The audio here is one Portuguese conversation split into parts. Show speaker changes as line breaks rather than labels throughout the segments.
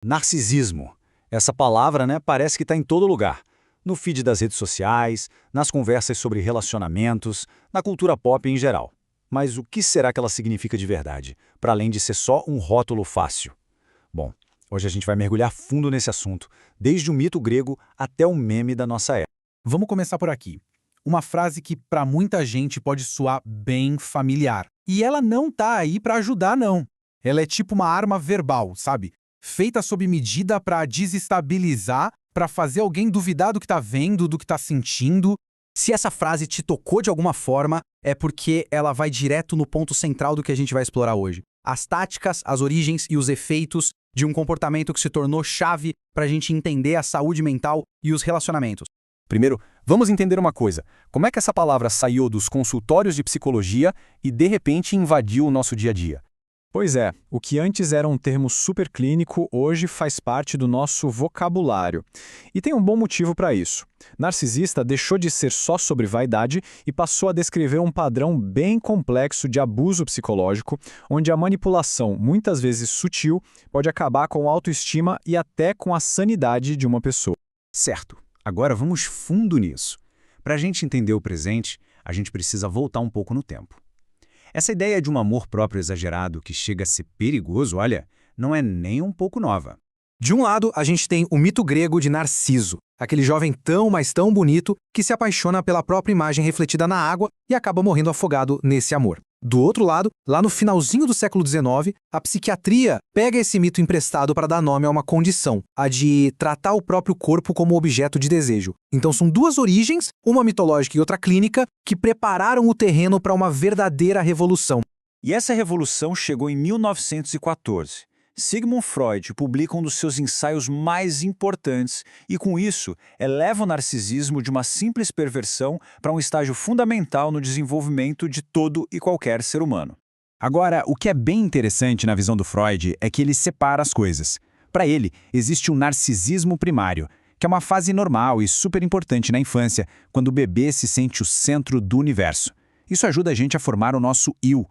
Narcisismo. Essa palavra, né, parece que está em todo lugar. No feed das redes sociais, nas conversas sobre relacionamentos, na cultura pop em geral. Mas o que será que ela significa de verdade, para além de ser só um rótulo fácil? Bom, hoje a gente vai mergulhar fundo nesse assunto, desde o mito grego até o meme da nossa época.
Vamos começar por aqui. Uma frase que para muita gente pode soar bem familiar. E ela não tá aí para ajudar, não. Ela é tipo uma arma verbal, sabe? Feita sob medida para desestabilizar, para fazer alguém duvidar do que tá vendo, do que tá sentindo. Se essa frase te tocou de alguma forma, é porque ela vai direto no ponto central do que a gente vai explorar hoje. As táticas, as origens e os efeitos de um comportamento que se tornou chave para a gente entender a saúde mental e os relacionamentos.
Primeiro, vamos entender uma coisa. Como é que essa palavra saiu dos consultórios de psicologia e, de repente, invadiu o nosso dia a dia?
Pois é, o que antes era um termo superclínico, hoje faz parte do nosso vocabulário. E tem um bom motivo para isso. Narcisista deixou de ser só sobre vaidade e passou a descrever um padrão bem complexo de abuso psicológico, onde a manipulação, muitas vezes sutil, pode acabar com a autoestima e até com a sanidade de uma pessoa.
Certo, agora vamos fundo nisso. Para a gente entender o presente, a gente precisa voltar um pouco no tempo. Essa ideia de um amor próprio exagerado que chega a ser perigoso, olha, não é nem um pouco nova.
De um lado, a gente tem o mito grego de Narciso, aquele jovem tão, mas tão bonito que se apaixona pela própria imagem refletida na água e acaba morrendo afogado nesse amor. Do outro lado, lá no finalzinho do século XIX, a psiquiatria pega esse mito emprestado para dar nome a uma condição, a de tratar o próprio corpo como objeto de desejo. Então são duas origens, uma mitológica e outra clínica, que prepararam o terreno para uma verdadeira revolução.
E essa revolução chegou em 1914. Sigmund Freud publica um dos seus ensaios mais importantes e, com isso, eleva o narcisismo de uma simples perversão para um estágio fundamental no desenvolvimento de todo e qualquer ser humano.
Agora, o que é bem interessante na visão do Freud é que ele separa as coisas. Para ele, existe um narcisismo primário, que é uma fase normal e super importante na infância, quando o bebê se sente o centro do universo. Isso ajuda a gente a formar o nosso eu.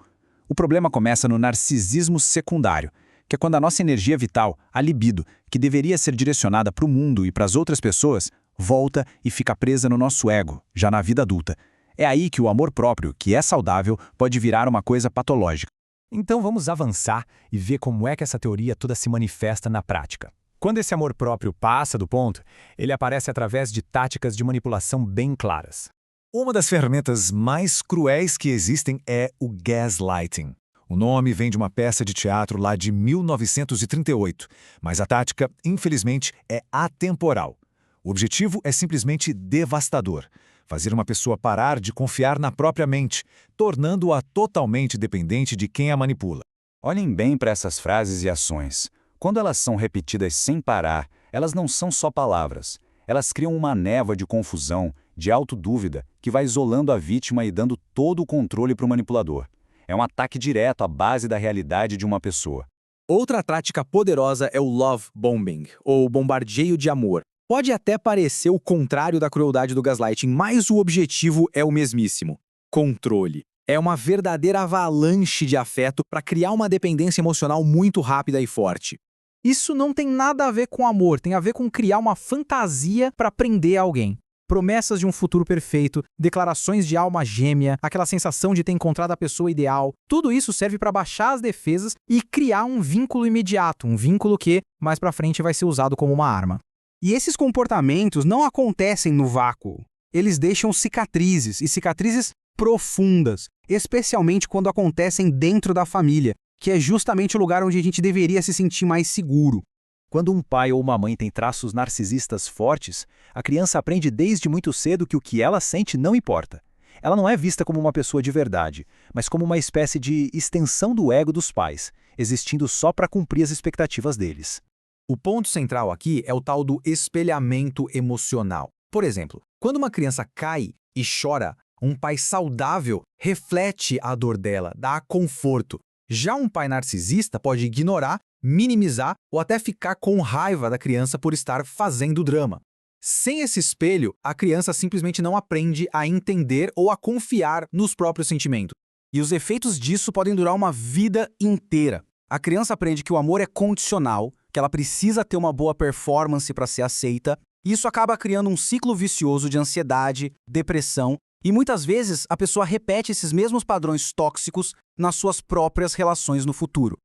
O problema começa no narcisismo secundário, que é quando a nossa energia vital, a libido, que deveria ser direcionada para o mundo e para as outras pessoas, volta e fica presa no nosso ego, já na vida adulta. É aí que o amor próprio, que é saudável, pode virar uma coisa patológica.
Então vamos avançar e ver como é que essa teoria toda se manifesta na prática. Quando esse amor próprio passa do ponto, ele aparece através de táticas de manipulação bem claras. Uma das ferramentas mais cruéis que existem é o gaslighting. O nome vem de uma peça de teatro lá de 1938, mas a tática, infelizmente, é atemporal. O objetivo é simplesmente devastador, fazer uma pessoa parar de confiar na própria mente, tornando-a totalmente dependente de quem a manipula.
Olhem bem para essas frases e ações. Quando elas são repetidas sem parar, elas não são só palavras. Elas criam uma névoa de confusão, de autodúvida, que vai isolando a vítima e dando todo o controle para o manipulador. É um ataque direto à base da realidade de uma pessoa.
Outra tática poderosa é o love bombing, ou bombardeio de amor. Pode até parecer o contrário da crueldade do gaslighting, mas o objetivo é o mesmíssimo: controle. É uma verdadeira avalanche de afeto para criar uma dependência emocional muito rápida e forte. Isso não tem nada a ver com amor, tem a ver com criar uma fantasia para prender alguém. Promessas de um futuro perfeito, declarações de alma gêmea, aquela sensação de ter encontrado a pessoa ideal, tudo isso serve para baixar as defesas e criar um vínculo imediato, um vínculo que, mais para frente, vai ser usado como uma arma. E esses comportamentos não acontecem no vácuo. Eles deixam cicatrizes, e cicatrizes profundas, especialmente quando acontecem dentro da família, que é justamente o lugar onde a gente deveria se sentir mais seguro.
Quando um pai ou uma mãe tem traços narcisistas fortes, a criança aprende desde muito cedo que o que ela sente não importa. Ela não é vista como uma pessoa de verdade, mas como uma espécie de extensão do ego dos pais, existindo só para cumprir as expectativas deles.
O ponto central aqui é o tal do espelhamento emocional. Por exemplo, quando uma criança cai e chora, um pai saudável reflete a dor dela, dá conforto. Já um pai narcisista pode ignorar, minimizar ou até ficar com raiva da criança por estar fazendo drama. Sem esse espelho, a criança simplesmente não aprende a entender ou a confiar nos próprios sentimentos. E os efeitos disso podem durar uma vida inteira. A criança aprende que o amor é condicional,
que ela precisa ter uma boa performance para ser aceita, e isso acaba criando um ciclo vicioso de ansiedade, depressão, e muitas vezes a pessoa repete esses mesmos padrões tóxicos nas suas próprias relações no futuro.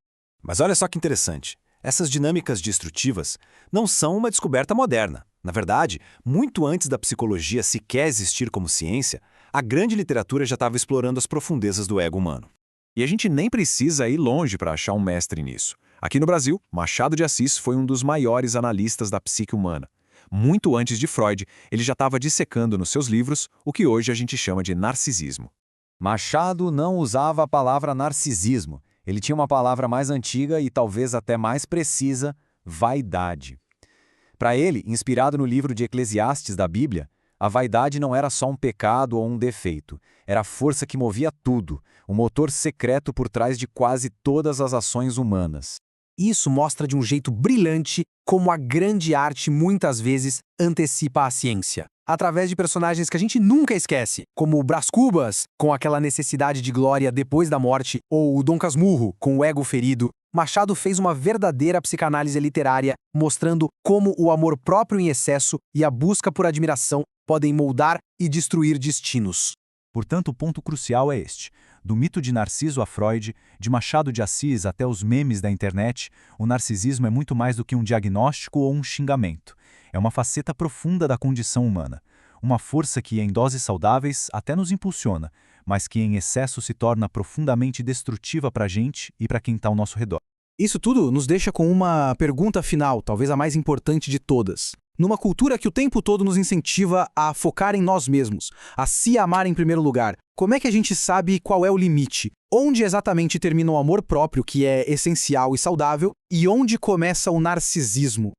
Mas olha só que interessante. Essas dinâmicas destrutivas não são uma descoberta moderna. Na verdade, muito antes da psicologia sequer existir como ciência, a grande literatura já estava explorando as profundezas do ego humano.
E a gente nem precisa ir longe para achar um mestre nisso. Aqui no Brasil, Machado de Assis foi um dos maiores analistas da psique humana. Muito antes de Freud, ele já estava dissecando nos seus livros o que hoje a gente chama de narcisismo.
Machado não usava a palavra narcisismo. Ele tinha uma palavra mais antiga e talvez até mais precisa, vaidade. Para ele, inspirado no livro de Eclesiastes da Bíblia, a vaidade não era só um pecado ou um defeito, era a força que movia tudo, o motor secreto por trás de quase todas as ações humanas.
Isso mostra de um jeito brilhante como a grande arte muitas vezes antecipa a ciência. Através de personagens que a gente nunca esquece, como o Brás Cubas, com aquela necessidade de glória depois da morte, ou o Dom Casmurro, com o ego ferido, Machado fez uma verdadeira psicanálise literária, mostrando como o amor próprio em excesso e a busca por admiração podem moldar e destruir destinos.
Portanto, o ponto crucial é este. Do mito de Narciso a Freud, de Machado de Assis até os memes da internet, o narcisismo é muito mais do que um diagnóstico ou um xingamento. É uma faceta profunda da condição humana. Uma força que, em doses saudáveis, até nos impulsiona, mas que em excesso se torna profundamente destrutiva para a gente e para quem está ao nosso redor.
Isso tudo nos deixa com uma pergunta final, talvez a mais importante de todas. Numa cultura que o tempo todo nos incentiva a focar em nós mesmos, a se amar em primeiro lugar, como é que a gente sabe qual é o limite? Onde exatamente termina o amor próprio, que é essencial e saudável, e onde começa o narcisismo,